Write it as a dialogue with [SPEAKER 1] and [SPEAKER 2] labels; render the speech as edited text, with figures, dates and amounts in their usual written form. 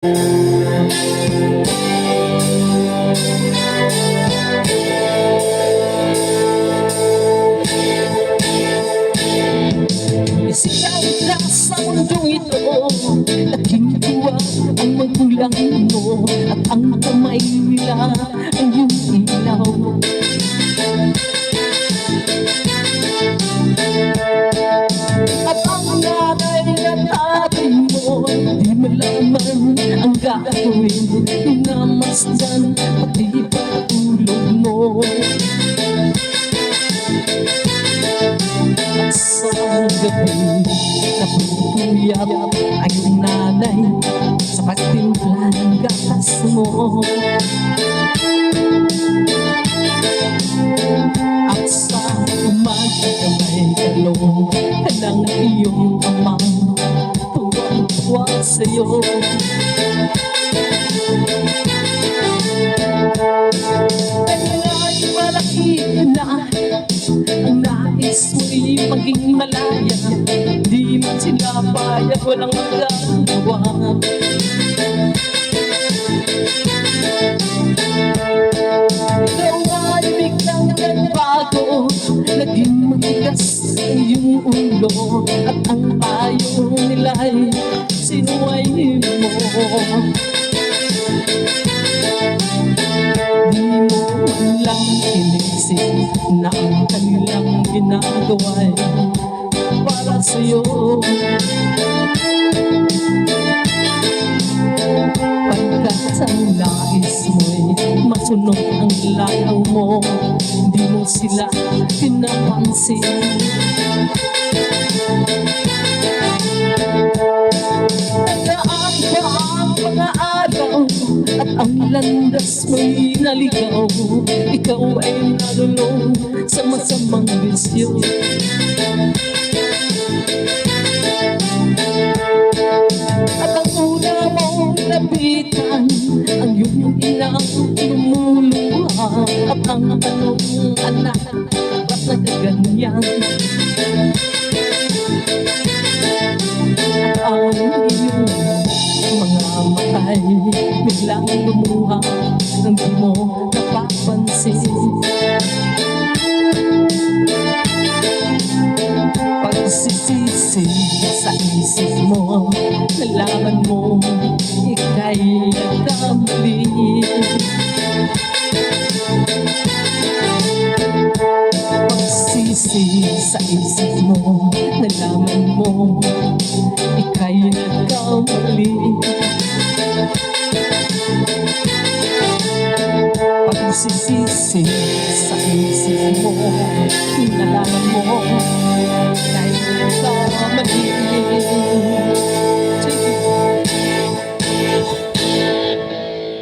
[SPEAKER 1] Isang sa mundong ito, naging tuwa ang magulang mo, at ang kamay nila ang iyong ilaw. At ang nanay at tatay mo, di malaman ang gagawin, inamasdan pati patulog mo. At sa gabi, napupuyat ang iyong nanay sa pagtimpla ng gatas mo. At sa umaga may galong ka ng iyong amang tuwang-tuwa sa'yo. Kailangan malaki na ang nais mo'y maging malaya, di man sila payag, walang magagawa. Ikaw ay biglang nagbago, naging matigas ang iyong ulo, at ang payo nila'y sinuway mo. Di mo man lang inisip na ang kanilang ginagawa'y para sa'yo. Pagkat ang nais mo'y masunog ang layaw mo, di mo sila pinapansin. Nagaan pa ang mga araw at ang landas mo'y naligaw, ikaw ay nalulong sa masamang bisyo. At ang una mong lapitan, ang iyong inang lumuluha, at ang tanong, anak, ba't nagkaganyan? At ang iyong mga matay biglang lumuha nang di mo napapansin. Pagsisisi sa isip mo, nalaman mo ika'y nagkamali. Pagsisisi sa isip mo, nalaman mo ika'y nagkamali. Pagsisisi sa isip mo, nalaman mo